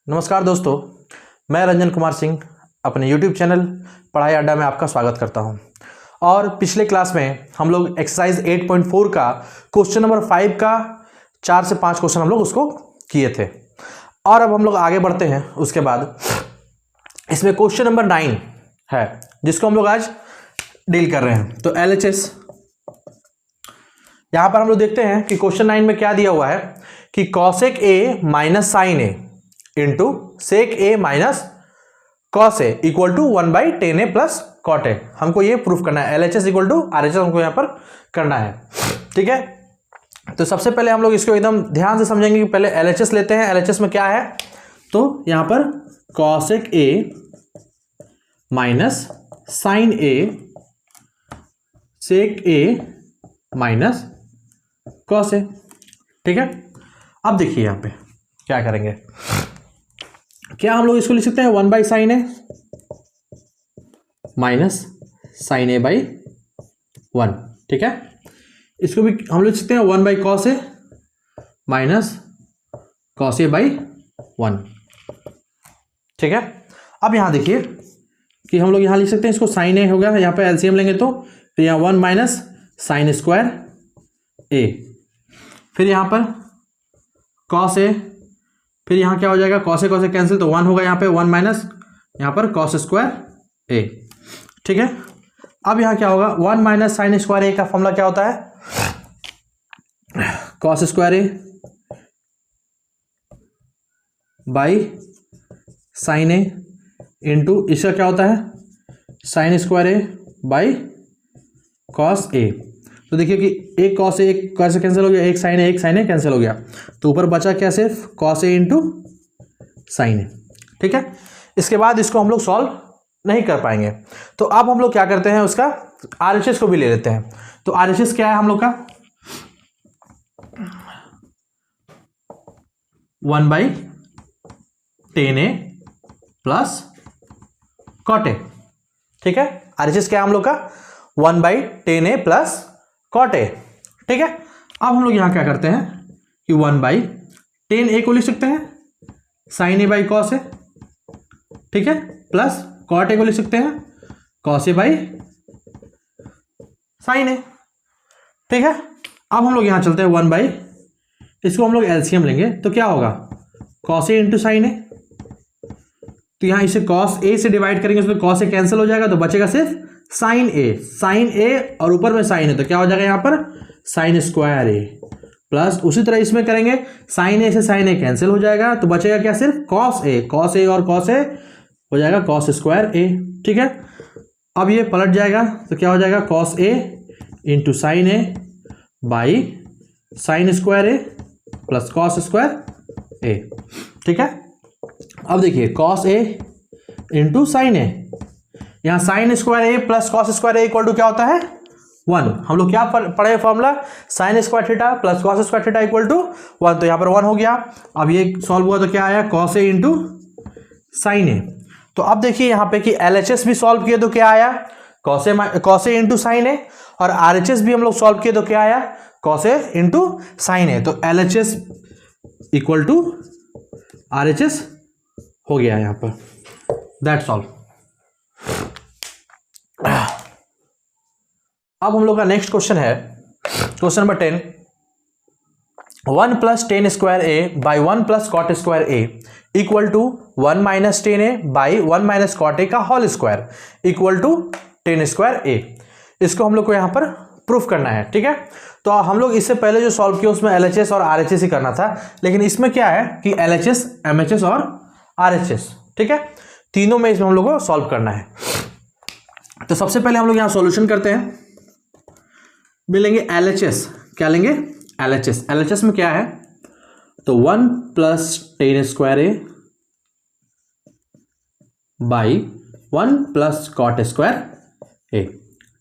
नमस्कार दोस्तों, मैं रंजन कुमार सिंह अपने YouTube चैनल पढ़ाई अड्डा में आपका स्वागत करता हूं। और पिछले क्लास में हम लोग एक्सरसाइज 8.4 का क्वेश्चन नंबर 5 का 4 से 5 क्वेश्चन हम लोग उसको किए थे। और अब हम लोग आगे बढ़ते हैं। उसके बाद इसमें क्वेश्चन नंबर 9 है जिसको हम लोग आज डील कर रहे हैं। तो LHS यहाँ पर हम लोग देखते हैं कि क्वेश्चन 9 में क्या दिया हुआ है कि cosec A minus sign A into sec A minus cos A equal to 1/10 a plus cot A. हमको ये प्रूफ करना है। LHS इक्वल टू RHS हमको यहाँ पर करना है। ठीक है, तो सबसे पहले हम लोग इसको एकदम ध्यान से समझेंगे कि पहले LHS लेते हैं। LHS में क्या है, तो यहाँ पर cosec A minus sign A sec A minus cos ए। ठीक है, अब देखिए यहाँ पे क्या करेंगे। क्या हम लोग इसको लिख सकते हैं 1/sin A minus sign A by 1। ठीक है, इसको भी हम लोग लिख सकते हैं 1/cos A minus cos A by 1। ठीक है, अब यहां देखिए कि हम लोग यहां लिख सकते हैं इसको साइन ए हो गया, यहां पे एलसीएम लेंगे तो फिर यहां 1 माइनस साइन स्क्वायर ए, फिर यहां पर cos ए, फिर यहाँ क्या हो जाएगा कॉस ए कैंसिल तो 1 होगा, यहाँ पे 1 माइनस यहाँ पर कॉस स्क्वायर ए। ठीक है, अब यहाँ क्या होगा 1 माइनस साइन स्क्वायर ए का फॉर्मूला क्या होता है, cos square a by sine A into इसका क्या होता है sine square a by cos a. तो देखिए कि एक कॉस ए एक कॉस कैंसिल हो गया, एक साइन ए कैंसिल हो गया, तो ऊपर बचा क्या सिर्फ cos a into sine a. ठीक है, इसके बाद इसको हम लोग सॉल्व नहीं कर पाएंगे, तो अब हम लोग क्या करते हैं उसका RHS को भी ले लेते हैं। तो RHS क्या है हम लोग का 1/10 a प्लस कॉट ए। ठीक है, RHS क्या है हम लोग का 1/10 a प्लस कॉट ए। ठीक है, अब हम लोग यहां क्या करते हैं कि 1/10 a को लिख सकते हैं साइन ए बाई कॉस ए। ठीक है, प्लस कॉट ए को लिख सकते हैं cos A by sine a. ठीक है, अब हम लोग यहां चलते हैं 1/, इसको हम लोग एलसीएम लेंगे तो क्या होगा कॉस ए इंटू साइन ए, तो यहां इसे कॉस ए से डिवाइड करेंगे उसमें कॉस ए कैंसिल हो जाएगा, तो बचेगा सिर्फ साइन ए और ऊपर में साइन ए, तो क्या हो जाएगा यहाँ पर साइन स्क्वायर ए प्लस उसी तरह इसमें करेंगे साइन ए से साइन ए कैंसिल हो जाएगा, तो बचेगा क्या सिर्फ कॉस ए और कॉस ए हो जाएगा कॉस स्क्वायर ए। ठीक है, अब ये पलट जाएगा तो क्या हो जाएगा cos a into sine A by sine square A plus cos square a. ठीक है, अब देखिए cos a into sine a, यहाँ sine square A plus cos square a equal to क्या होता है 1। हम लोग क्या पढ़े formula sine square theta plus cos square theta equal to 1, तो यहाँ पर 1 हो गया। अब ये सॉल्व हुआ तो क्या आया कॉस ए इंटू साइन ए। तो अब देखिए यहाँ पे कि LHS भी सॉल्व किए तो क्या आया कॉस ए इंटू साइन ए, और RHS भी हम लोग सॉल्व किए तो क्या आया कॉस ए इंटू साइन ए। तो LHS इक्वल टू RHS हो गया यहाँ पर, दैट्स ऑल। अब हम लोग का नेक्स्ट क्वेश्चन है question number 10, 1 plus 10 square a by 1 plus cot square a equal to 1 minus 10 a by 1 minus cot ए का whole square equal to 10 square a. इसको हम लोग को यहाँ पर प्रूफ करना है। ठीक है, तो हम लोग इससे पहले जो सॉल्व किया उसमें LHS और RHS ही करना था, लेकिन इसमें क्या है कि LHS MHS और RHS। ठीक है, तीनों में इसमें हम लोग को सॉल्व करना है। तो सबसे पहले हम लोग यहाँ सॉल्यूशन करते हैं, मिलेंगे LHS। क्या लेंगे LHS में क्या है तो 1 plus 10 square a by 1 plus cot square a.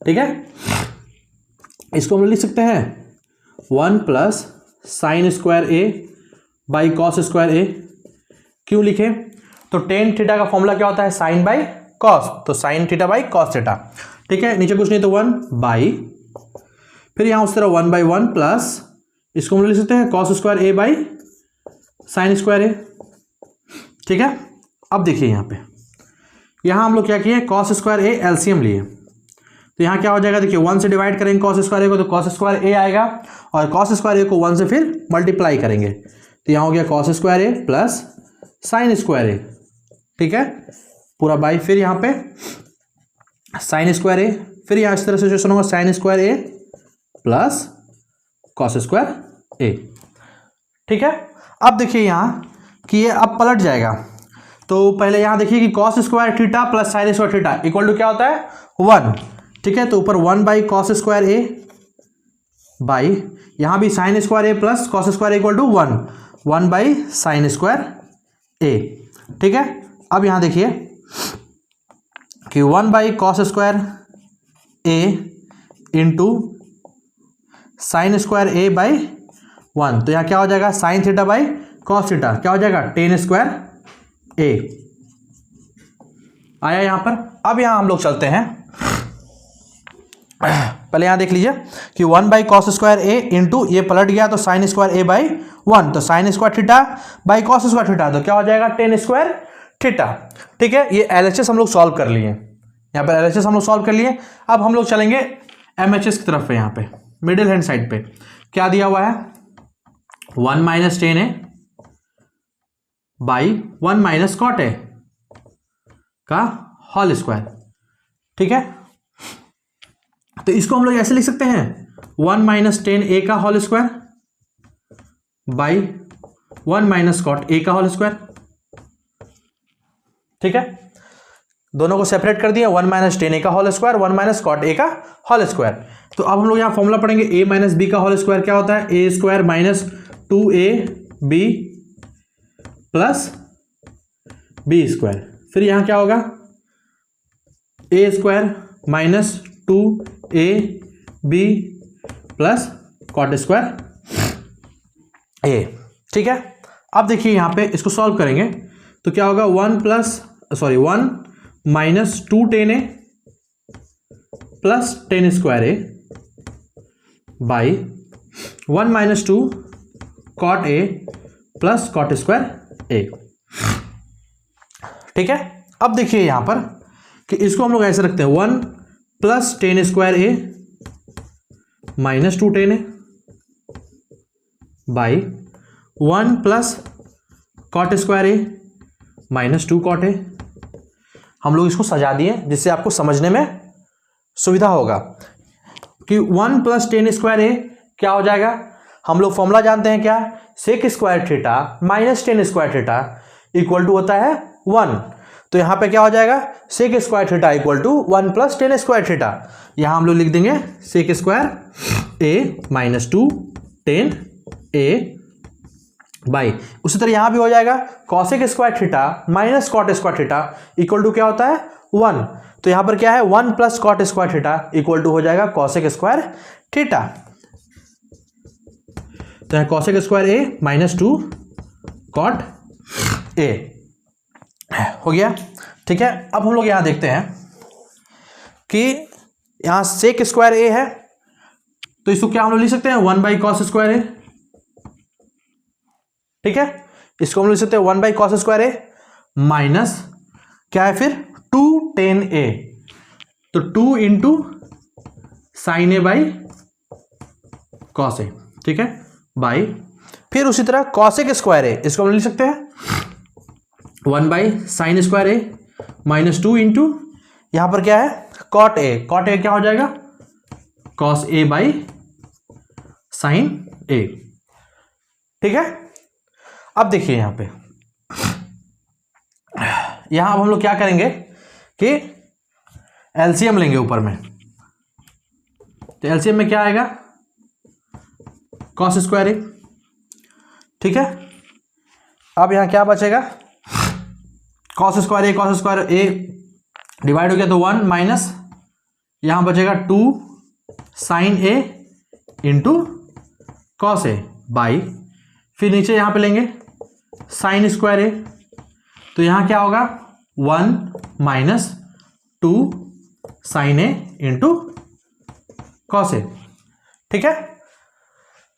ठीक है, इसको हम लिख सकते हैं 1 plus sine square a by cos square a. क्यों लिखे तो टेन थीटा का फॉर्मूला क्या होता है साइन बाई कॉस, तो sign theta by cos theta. ठीक है, नीचे कुछ नहीं तो 1 बाई, फिर यहां उस तरह 1/1 प्लस इसको हम लिख सकते हैं cos square a by sine square a. ठीक है। अब देखिए यहाँ पे, यहाँ हम लोग क्या किए, कॉस स्क्वायर ए एलसीएम लिए, तो यहाँ क्या हो जाएगा, देखिए 1 से डिवाइड करेंगे कॉस स्क्वायर ए को तो कॉस स्क्वायर ए आएगा, और कॉस स्क्वायर ए को 1 से फिर मल्टीप्लाई करेंगे, तो यहाँ हो गया cos square A plus sine square a, ठीक है, पूरा बाई, फिर यहाँ पे साइन स्क्वायर ए, फिर यहाँ इस तरह से सिचुएशन होगा sign square A plus cos square a, ठीक है। अब देखिए यहाँ कि ये अब पलट जाएगा, तो पहले यहाँ देखिए कि cos square theta plus sine square theta equal to क्या होता है 1, ठीक है, तो ऊपर 1 by cos square a by यहाँ भी sine square A plus cos square equal to 1 by sine square a, ठीक है। अब यहाँ देखिए कि 1 by cos square a into sine square a by 1, तो यहाँ क्या हो जाएगा sine theta by cos theta, क्या हो जाएगा टेन स्क्वायर ए आया यहाँ पर। अब यहाँ हम लोग चलते हैं, पहले यहाँ देख लीजिए कि 1 by cos square a into ये पलट गया तो साइन स्क्वायर ए बाई 1, तो sign square theta by cos square theta, तो क्या हो जाएगा टेन स्क्वायर थीटा, ठीक है। ये एलएचएस हम लोग सॉल्व कर लिए, यहाँ पर एलएचएस हम लोग सॉल्व कर लिए। अब हम लोग चलेंगे एमएचएस की तरफ पे, यहाँ पे मिडिल हैंड साइड पे क्या दिया हुआ है 1 minus tan A by 1 minus cot ए का होल स्क्वायर, ठीक है, तो इसको हम लोग ऐसे लिख सकते हैं 1 माइनस टेन ए का whole square by 1 minus cot ए का होल स्क्वायर, ठीक है, दोनों को सेपरेट कर दिया 1 माइनस टेन ए का होल स्क्वायर 1 माइनस कॉट ए का होल स्क्वायर। तो अब हम लोग यहाँ फॉर्मूला पढ़ेंगे a माइनस बी का होल स्क्वायर क्या होता है ए square minus 2ab plus B square, फिर यहाँ क्या होगा a square minus 2ab plus cot square a, ठीक है। अब देखिए यहाँ पे इसको सॉल्व करेंगे तो क्या होगा 1 minus 2 tan a plus tan square a by 1 minus 2 cot a plus cot square a, ठीक है। अब देखिए यहां पर कि इसको हम लोग ऐसे रखते हैं 1 plus tan square A minus 2 tan A by 1 plus cot square A minus 2 cot A. हम लोग इसको सजा दिए जिससे आपको समझने में सुविधा होगा कि 1 प्लस टेन स्क्वायर ए क्या हो जाएगा, हम लोग फॉर्मूला जानते हैं क्या, sec square theta minus tan square theta equal to होता है 1, तो यहाँ पे क्या हो जाएगा sec square theta equal to 1 plus tan square theta, यहाँ हम लोग लिख देंगे sec square A minus 2 tan A by, उसी तरह यहाँ भी हो जाएगा cosec square theta minus cot square theta equal to क्या होता है 1, तो यहाँ पर क्या है 1 plus cot square theta equal to हो जाएगा कॉसेक स्क्वायर थीटा, तो यहाँ cosec square A minus 2 cot A हो गया, ठीक है। अब हम लोग यहाँ देखते हैं कि यहाँ सेक स्क्वायर ए है तो इसको क्या हम लोग लिख सकते हैं 1 बाई कॉस स्क्वायर ए, ठीक है, इसको हम लिख सकते हैं 1 by cos square A minus क्या है फिर 2 टेन ए, तो 2 into sine A by cos ए, ठीक है, बाई फिर उसी तरह कॉसेक स्क्वायर ए, इसको हम लिख सकते हैं 1 by sine square A minus 2 into यहां पर क्या है कॉट ए क्या हो जाएगा cos A by sine a, ठीक है। अब देखिए यहां पे यहां अब हम लोग क्या करेंगे कि एलसीएम लेंगे ऊपर में, तो एलसीएम में क्या आएगा कॉस स्क्वायर ए, ठीक है। अब यहां क्या बचेगा कॉस स्क्वायर ए डिवाइड हो गया तो 1 माइनस यहां बचेगा 2 sine A into cos A by फिर नीचे यहां पे लेंगे साइन स्क्वायर ए, तो यहां क्या होगा 1 माइनस 2 साइन ए इंटू कॉस ए, ठीक है।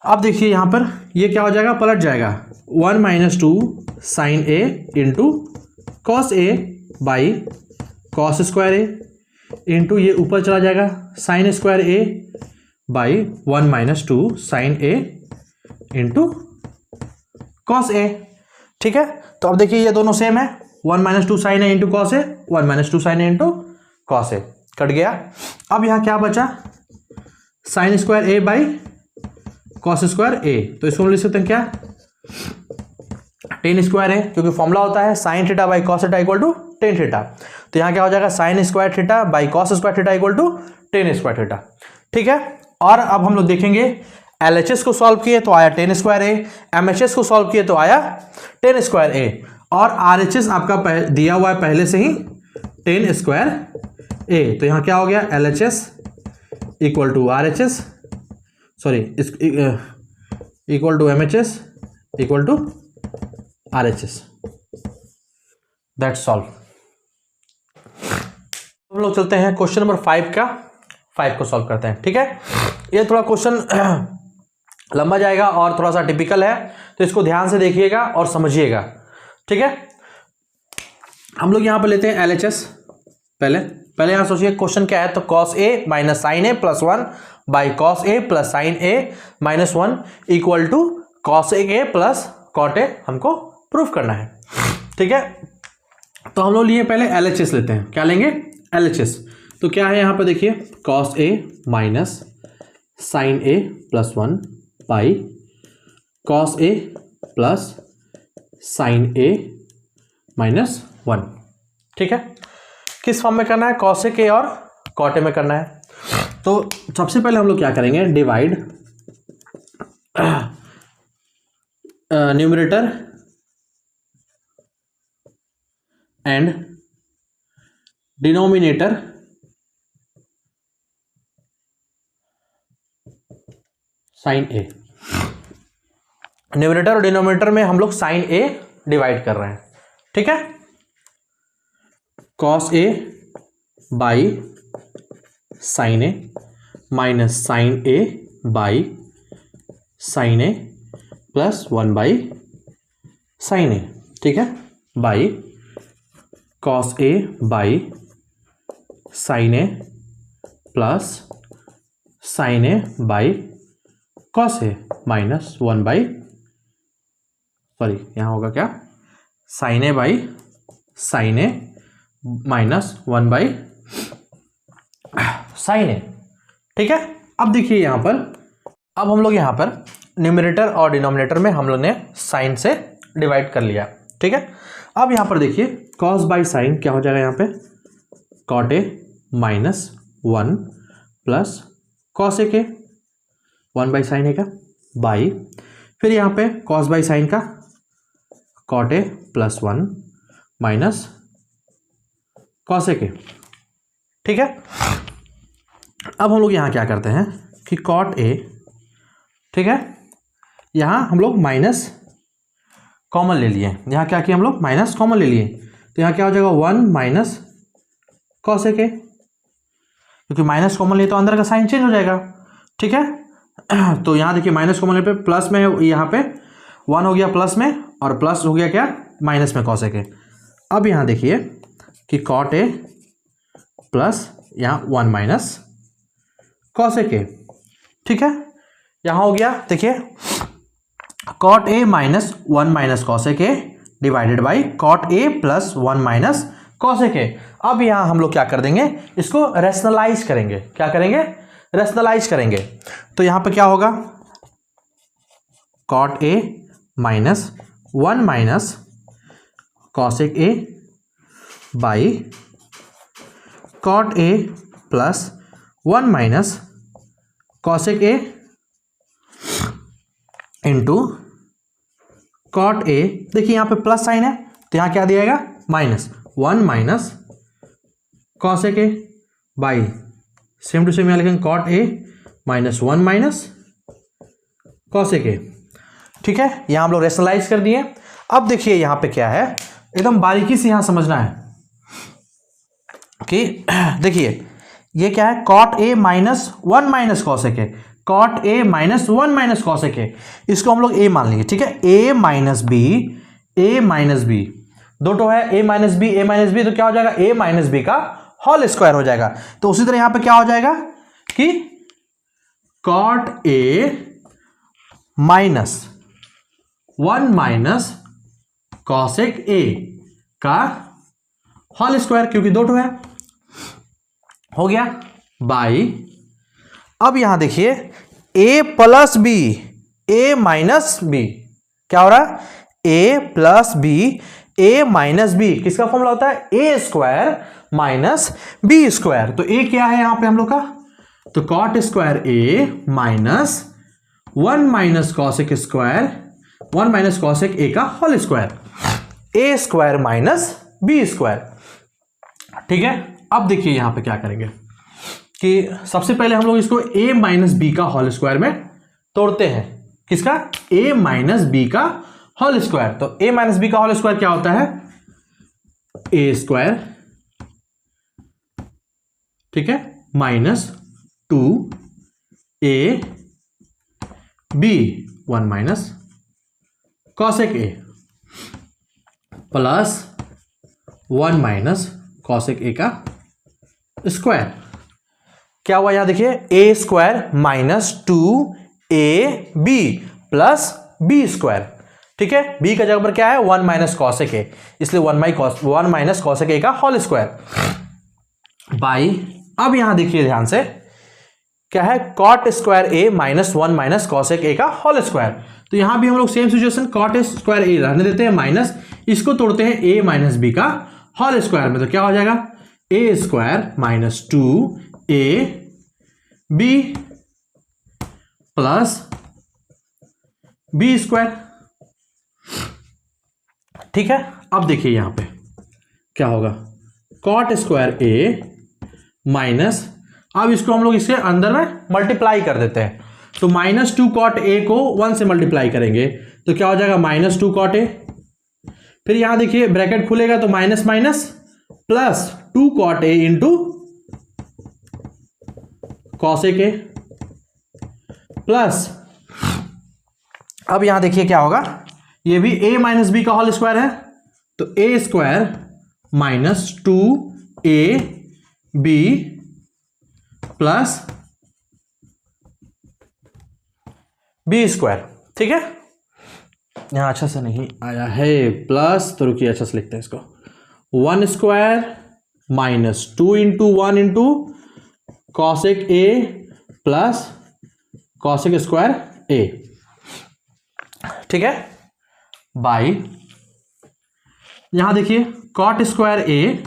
अब देखिए यहाँ पर ये क्या हो जाएगा, पलट जाएगा, 1 minus 2 sine A into cos A by cos square a into ये ऊपर चला जाएगा sine square a by 1 minus 2 sine A into cos ए। ठीक है, तो अब देखिए ये दोनों सेम है, 1 minus 2 sine A into cos a, 1 minus 2 sine A into cos a, कट गया। अब यहाँ क्या बचा, sine square a by cos square ए, तो इसको हम लिख सकते हैं क्या, टेन स्क्वायर है, क्योंकि फॉर्मूला होता है sine theta by cos theta equal to tan theta. तो यहाँ क्या हो जाएगा, sine square theta by cos square theta equal to tan square theta. ठीक है, और अब हम लोग देखेंगे LHS को सॉल्व किए तो आया टेन स्क्वायर ए, MHS को सॉल्व किए तो आया टेन स्क्वायर ए, और RHS आपका दिया हुआ है पहले से ही टेन स्क्वायर ए। तो यहाँ क्या हो गया, LHS equal to RHS, sorry equal to MHS equal to RHS, that's solve. हम लोग चलते हैं क्वेश्चन नंबर 5 को सॉल्व करते हैं। ठीक है, ये थोड़ा क्वेश्चन लंबा जाएगा और थोड़ा सा टिपिकल है, तो इसको ध्यान से देखिएगा और समझिएगा। ठीक है, हम लोग यहां पर लेते हैं LHS। पहले यहां सोचिए क्वेश्चन क्या है, तो cos a minus sign A plus 1 by cos A plus sine A minus 1 equal to cos A plus cot A हमको प्रूफ करना है। ठीक है, तो हम लोग लिए पहले LHS लेते हैं। क्या लेंगे, LHS। तो क्या है यहाँ पर देखिए, cos a minus sign A plus 1 by cos A plus sine A minus 1। ठीक है, किस फॉर्म में करना है, कॉस ए के और कॉट ए में करना है। तो सबसे पहले हम लोग क्या करेंगे, divide numerator and denominator sine A. Numerator और डिनोमिनेटर में हम लोग साइन ए डिवाइड कर रहे हैं। ठीक है, cos A by sine A minus sign A by sine A plus 1 by sine a. ठीक है, by cos A by sine A plus sine A by cos a minus 1 by, sorry यहाँ होगा क्या, sine A by sine A minus 1 by sine a. ठीक है, अब देखिए यहाँ पर, अब हम लोग यहाँ पर न्यूमरेटर और डिनोमिनेटर में हम लोग ने साइन से डिवाइड कर लिया। ठीक है, अब यहाँ पर देखिए कॉस बाई साइन क्या हो जाएगा, यहाँ पे cot A minus 1 plus cos a के 1 बाई साइन ए का बाई, फिर यहाँ पे कॉस बाई साइन का cot a plus 1 minus cos a के। ठीक है, अब हम लोग यहाँ क्या करते हैं कि कॉट ए, ठीक है, यहाँ हम लोग माइनस कॉमन ले लिए, यहाँ क्या किया हम लोग, माइनस कॉमन ले लिए, तो यहाँ क्या हो जाएगा 1 माइनस कॉस ए के, क्योंकि माइनस कॉमन लिए तो अंदर का साइन चेंज हो जाएगा। ठीक है, तो यहाँ देखिए माइनस कॉमन ले पे प्लस में, यहाँ पे 1 हो गया प्लस में और प्लस हो गया क्या, माइनस में कॉस ए के। अब यहाँ देखिए कि कॉट ए प्लस यहाँ 1 माइनस कॉस ए के। ठीक है, यहाँ हो गया देखिए cot A minus 1 minus cos a के divided by cot a plus 1 minus cos a के। अब यहाँ हम लोग क्या कर देंगे, इसको रैशनलाइज करेंगे। क्या करेंगे, रैशनलाइज करेंगे। तो यहाँ पे क्या होगा, cot A minus 1 minus cosec a by cot a plus 1 minus cosec a into cot a. देखिए यहाँ पे प्लस साइन है तो यहाँ क्या दिएगा, minus 1 minus cosec a by same to same यहाँ लिखेंगे कॉट ए माइनस 1 माइनस कॉसेक ए। ठीक है, यहाँ हम लोग रेशनलाइज कर दिए। अब देखिए यहाँ पे क्या है, एकदम बारीकी से यहाँ समझना है कि देखिए ये क्या है, cot A minus 1 minus cosec A. Cot A minus 1 minus cosec A, इसको हम लोग ए मान लेंगे, ठीक है। ए माइनस बी दो तो है, ए माइनस बी, तो क्या हो जाएगा, ए माइनस बी का होल स्क्वायर हो जाएगा। तो उसी तरह यहां पे क्या हो जाएगा कि कॉट ए माइनस 1 माइनस कॉसेक ए का होल स्क्वायर, क्योंकि दो तो है, हो गया बाई। अब यहां देखिए a plus B, A minus B, क्या हो रहा है, a plus B, A minus B, किसका फॉर्मूला होता है, ए स्क्वायर माइनस बी स्क्वायर। तो a क्या है यहां पे हम लोग का, तो cot square a minus 1 minus cosec square, 1 minus cosec a का whole square, A square minus B square, ठीक है। अब देखिए यहां पे क्या करेंगे कि सबसे पहले हम लोग इसको a माइनस बी का होल स्क्वायर में तोड़ते हैं, किसका, a माइनस बी का होल स्क्वायर। तो a माइनस बी का होल स्क्वायर क्या होता है, a स्क्वायर, ठीक है, minus 2a b 1 minus cosec a plus 1 minus cosec a का स्क्वायर। क्या हुआ यहां देखिए, a square minus 2a B plus B square, ठीक है। बी का जगह पर क्या है, 1 माइनस कॉसेक ए, इसलिए 1 माइनस कॉसेक ए का होल स्क्वायर बाई। अब यहां देखिए ध्यान से, क्या है, कॉट स्क्वायर ए माइनस 1 माइनस कॉसेक ए का होल स्क्वायर। तो यहां भी हम लोग same situation, cot square a रहने देते हैं माइनस, इसको तोड़ते हैं ए माइनस बी का होल स्क्वायर में। तो क्या हो जाएगा, a square minus 2a B plus B square, ठीक है। अब देखिए यहां पे क्या होगा, कॉट स्क्वायर a माइनस, अब इसको हम लोग इसके अंदर में मल्टीप्लाई कर देते हैं, तो माइनस 2 कॉट a को 1 से मल्टीप्लाई करेंगे, तो क्या हो जाएगा, माइनस 2 कॉट a, फिर यहां देखिए ब्रैकेट खुलेगा तो minus minus plus 2 cot a into cosec A plus, अब यहां देखिए क्या होगा, ये भी a माइनस बी का होल स्क्वायर है, तो a square minus 2a B plus B square, ठीक है। यहां अच्छा से नहीं आया है प्लस, तो रुकिए अच्छा से लिखते हैं इसको, 1 square minus 2 into 1 into cosec A plus cosec square a, ठीक है, बाई। यहां देखिए कॉट स्क्वायर ए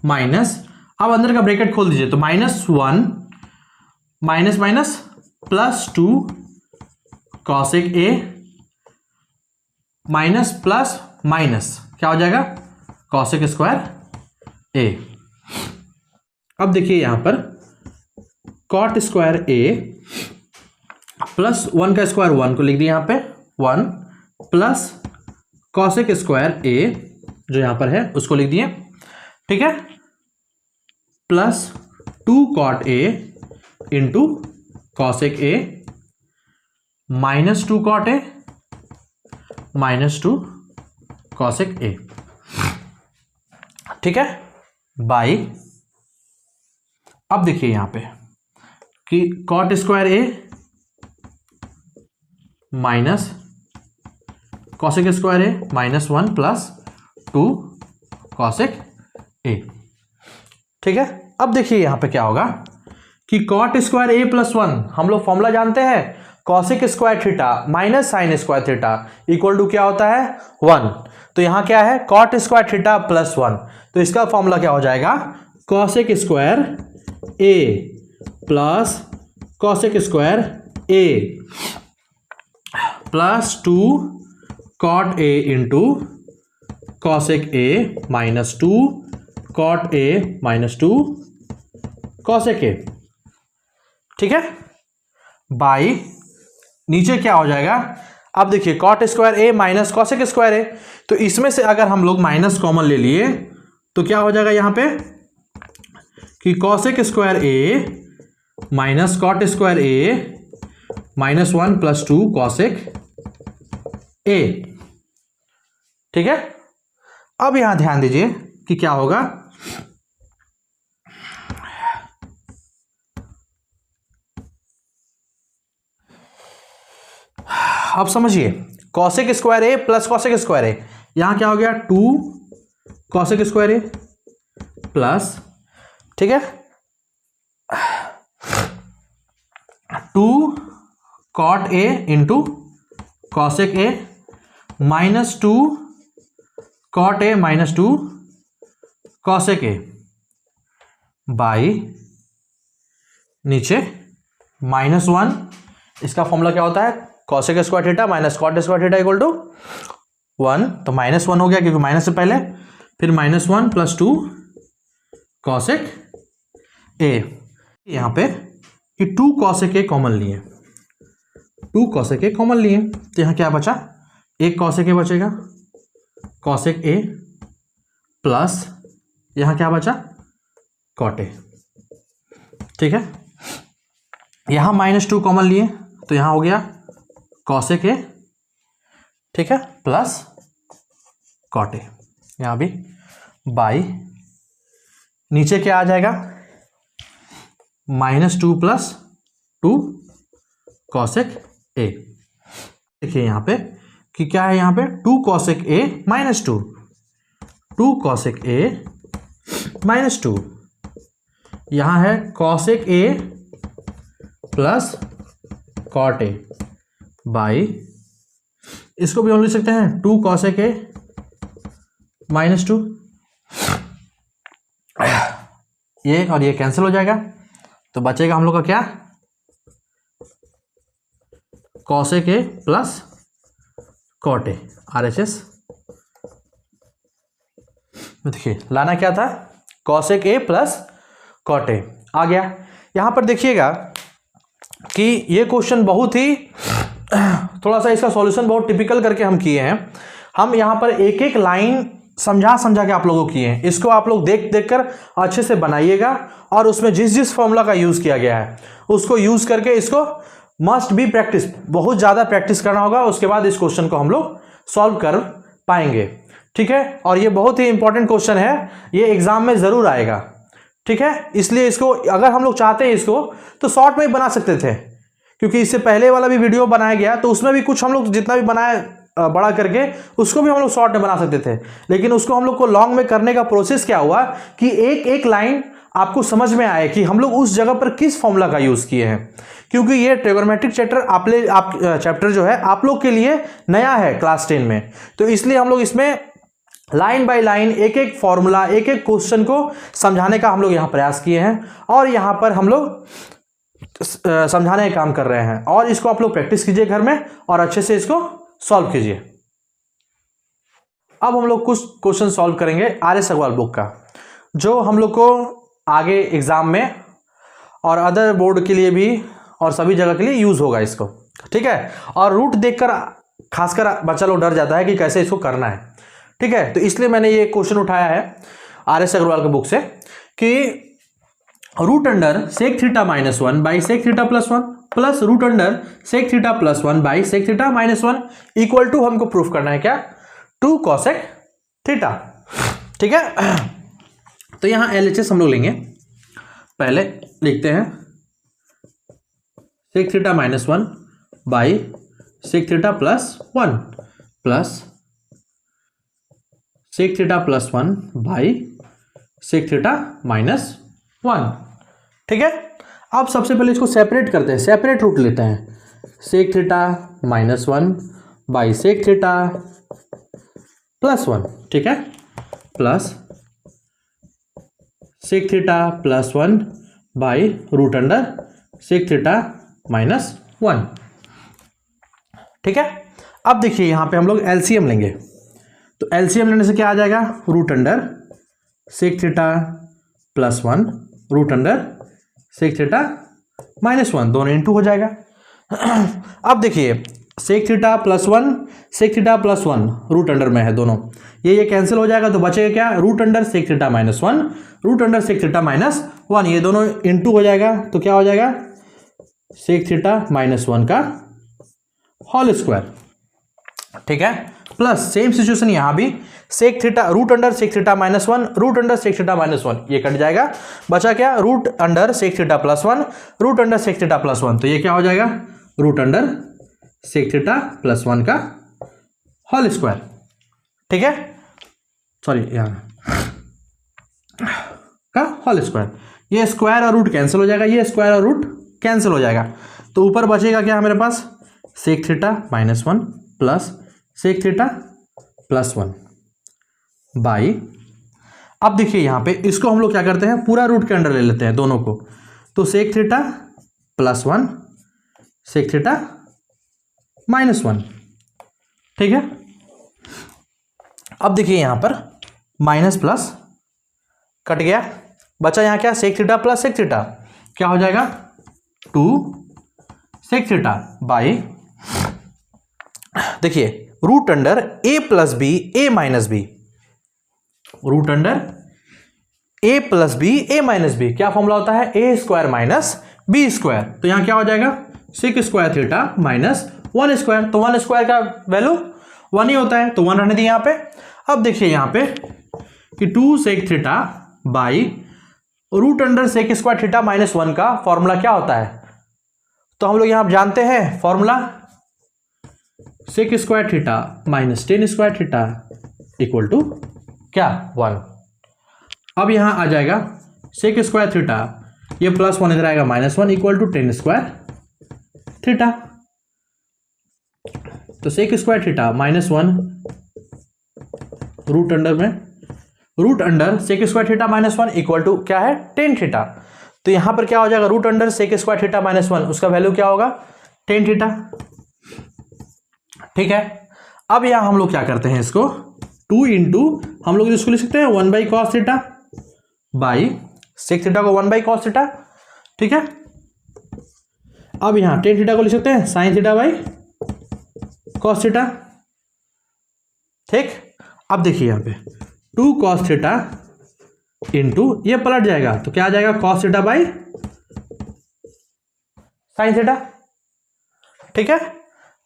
माइनस, अब अंदर का ब्रैकेट खोल दीजिए, तो minus 1 minus minus plus 2 cosec A minus plus minus, क्या हो जाएगा, कॉसेक स्क्वायर ए। अब देखिए यहां पर कॉट स्क्वायर ए प्लस 1 का स्क्वायर 1 को लिख दिया यहां पे 1 प्लस कॉसेक स्क्वायर ए जो यहां पर है उसको लिख दिए, ठीक है, plus 2 cot A into cosec A minus 2 cot A minus 2 cosec ए, ठीक है, बाई। अब देखिए यहां पे कि कॉट स्क्वायर ए माइनस कॉसेक स्क्वायर ए माइनस 1 प्लस 2 कॉसेक ए, ठीक है। अब देखिए यहां पे क्या होगा कि कॉट स्क्वायर ए प्लस 1, हम लोग फॉर्मूला जानते हैं, cosec square theta minus sine square theta equal to क्या होता है 1। तो यहां क्या है, कॉट स्क्वायर थीटा प्लस 1, तो इसका फॉर्मूला क्या हो जाएगा, cosec square A plus cosec square A plus 2 cot A into cosec A minus 2 cot A minus 2 cosec ए, ठीक है, बाई नीचे क्या हो जाएगा। अब देखिए कॉट स्क्वायर ए माइनस कॉसेक स्क्वायर ए, तो इसमें से अगर हम लोग माइनस कॉमन ले लिए तो क्या हो जाएगा यहां पे कि cosec square A minus cot square A -1 + 2 cosec A। ठीक है, अब यहां ध्यान दीजिए कि क्या होगा। अब समझिए, cosec square A plus cosec square A, यहां क्या हो गया 2 cosec स्क्वायर A प्लस, ठीक है, 2 cot A into cosec A -2 cot A -2 cosec A by नीचे -1, इसका फॉर्मूला क्या होता है, cosec square theta minus cot square theta equal to 1, तो -1 हो गया क्योंकि माइनस से पहले, फिर -1 + 2 cosec A, यहां पे कि 2 cosec A कॉमन लिए, 2 cosec A कॉमन लिए, तो यहां क्या बचा, एक cosec A बचेगा, cosec A प्लस यहां क्या बचा cot A। ठीक है, यहां -2 कॉमन लिए तो यहां हो गया cosec A, ठीक है, प्लस cot A, यहां भी बाई नीचे क्या आ जाएगा -2 + 2 cosec A। देखिए यहां पे कि क्या है, यहां पे 2 cosec A -2, 2 cosec A -2, यहां है cosec A plus cot A by, इसको भी हम लिख सकते हैं 2 cosec A -2, ये और ये कैंसिल हो जाएगा, तो बचेगा हम लोग का क्या, cosec A plus cot A RHS। देखिए लाना क्या था, cosec A plus cot A आ गया। यहां पर देखिएगा कि ये क्वेश्चन बहुत ही थोड़ा सा इसका सॉल्यूशन बहुत टिपिकल करके हम किए हैं। हम यहां पर एक एक लाइन समझा के आप लोगों को किए हैं, इसको आप लोग देख कर अच्छे से बनाइएगा और उसमें जिस जिस फॉर्मूला का यूज किया गया है उसको यूज करके इसको मस्ट बी प्रैक्टिस, बहुत ज़्यादा प्रैक्टिस करना होगा, उसके बाद इस क्वेश्चन को हम लोग सॉल्व कर पाएंगे। ठीक है, और ये बहुत ही इंपॉर्टेंट क्वेश्चन है, ये एग्जाम में ज़रूर आएगा। ठीक है, इसलिए इसको अगर हम लोग चाहते हैं इसको तो शॉर्ट में ही बना सकते थे, क्योंकि इससे पहले वाला भी वीडियो बनाया गया तो उसमें भी कुछ हम लोग जितना भी बनाया बड़ा करके उसको भी हम लोग शॉर्ट में बना सकते थे, लेकिन उसको हम लोग को लॉन्ग में करने का प्रोसेस क्या हुआ कि एक एक लाइन आपको समझ में आए कि हम लोग उस जगह पर किस फॉर्मूला का यूज किए हैं, क्योंकि ये ट्रिगोनोमेट्रिक चैप्टर जो है आप लोग के लिए नया है क्लास 10 में, तो इसलिए हम लोग इसमें लाइन बाय लाइन एक एक फॉर्मूला एक एक क्वेश्चन को समझाने का हम लोग यहाँ प्रयास किए हैं और यहाँ पर हम लोग समझाने का काम कर रहे हैं, और इसको आप लोग प्रैक्टिस कीजिए घर में और अच्छे से इसको सॉल्व कीजिए। अब हम लोग कुछ क्वेश्चन सॉल्व करेंगे आर.एस. अग्रवाल बुक का, जो हम लोग को आगे एग्जाम में और अदर बोर्ड के लिए भी और सभी जगह के लिए यूज होगा इसको। ठीक है, और रूट देखकर खासकर बच्चा लोग डर जाता है कि कैसे इसको करना है। ठीक है, तो इसलिए मैंने ये क्वेश्चन उठाया है आर.एस. अग्रवाल के बुक से कि root under sec theta -1 by sec theta +1 plus root under sec theta +1 by sec theta -1 equal to हमको प्रूफ करना है क्या, 2 cosec थीटा। ठीक है, तो यहां LHS हम लोग लेंगे, पहले लिखते हैं sec theta -1 by sec theta +1 plus sec theta +1 by sec theta -1। ठीक है, अब सबसे पहले इसको सेपरेट करते हैं, सेपरेट रूट लेते हैं, sec theta -1 by sec theta +1। ठीक है, plus sec theta +1 by root under sec theta -1। ठीक है, अब देखिए यहां पे हम लोग एलसीएम लेंगे, तो एलसीएम लेने से क्या आ जाएगा, root under sec theta +1 root under sec theta -1, दोनों इंटू हो जाएगा। अब देखिए sec theta +1 sec theta +1 root under में है दोनों, ये कैंसिल हो जाएगा, तो बचेगा क्या, root under sec theta -1 root under sec theta -1, ये दोनों इंटू हो जाएगा, तो क्या हो जाएगा सेक थीटा -1 का होल स्क्वायर, ठीक है। प्लस सेम सिचुएशन यहां भी, sec theta root under sec theta -1 root under sec theta -1, ये कट जाएगा, बचा क्या, root under sec theta +1 root under sec theta +1, तो ये क्या हो जाएगा, रूट अंडर सेक थीटा +1 का होल स्क्वायर, ठीक है, सॉरी यहां का होल स्क्वायर। ये स्क्वायर और रूट कैंसिल हो जाएगा, ये स्क्वायर और रूट कैंसिल हो जाएगा, तो ऊपर बचेगा क्या मेरे पास, sec theta -1 plus sec theta +1 by, अब देखिए यहां पे इसको हम लोग क्या करते हैं, पूरा रूट के अंडर ले लेते हैं दोनों को, तो सेक थीटा +1 सेक थीटा -1, ठीक है। अब देखिए यहां पर माइनस प्लस कट गया, बचा यहां क्या, sec theta plus sec theta, क्या हो जाएगा 2 सेक थीटा बाई, देखिए root under a plus B a minus B, root under a plus B a minus B, क्या फॉर्मूला होता है, a square minus B square, तो यहां क्या हो जाएगा, सेक स्क्वायर थीटा -1 स्क्वायर, तो 1 स्क्वायर का वैल्यू 1 ही होता है, तो 1 रहने दी यहां पे। अब देखिए यहां पे कि 2 sec theta by root under sec square theta -1 का फॉर्मूला क्या होता है, तो हम लोग यहां जानते हैं formula, sec square theta -10 square theta equal to क्या 1। अब यहां आ जाएगा सेक स्क्वायर थीटा, ये +1 इधर आएगा -1 इक्वल टू 10 स्क्वायर थीटा, तो sec square theta -1 root under में root under sec square theta -1 equal to क्या है 10 थीटा, तो यहां पर क्या हो जाएगा, root under sec square theta -1 उसका वैल्यू क्या होगा 10 थीटा, ठीक है। अब यहां हम लोग क्या करते हैं, इसको 2 इंटू हम लोग इसको लिख सकते हैं 1 by cos theta by sec theta को 1 बाई कॉस थीटा, ठीक है। अब यहां 10 थीटा को लिख सकते हैं sign theta by cos theta, ठीक। अब देखिए यहां पे 2 कॉस थीटा इंटू ये पलट जाएगा, तो क्या आ जाएगा, cos theta by sine theta, ठीक है।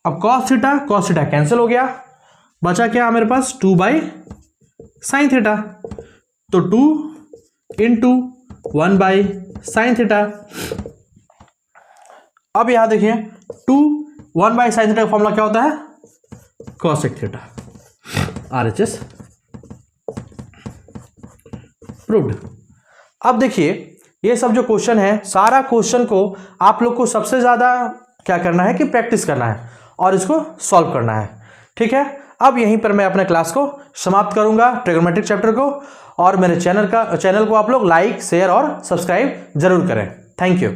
अब कॉस थीटा कैंसिल हो गया, बचा क्या मेरे पास 2 बाई साइन थीटा, तो 2 इंटू 1 बाई साइन थीटा। अब यहां देखिए 1 बाई साइन थीटा का फॉर्मूला क्या होता है, कॉसेक थीटा, RHS प्रूव्ड। अब देखिए ये सब जो क्वेश्चन है, सारा क्वेश्चन को आप लोग को सबसे ज्यादा क्या करना है कि प्रैक्टिस करना है और इसको सॉल्व करना है, ठीक है। अब यहीं पर मैं अपने क्लास को समाप्त करूंगा, ट्रिग्नोमेट्रिक चैप्टर को, और मेरे चैनल को आप लोग लाइक शेयर और सब्सक्राइब जरूर करें। Thank you.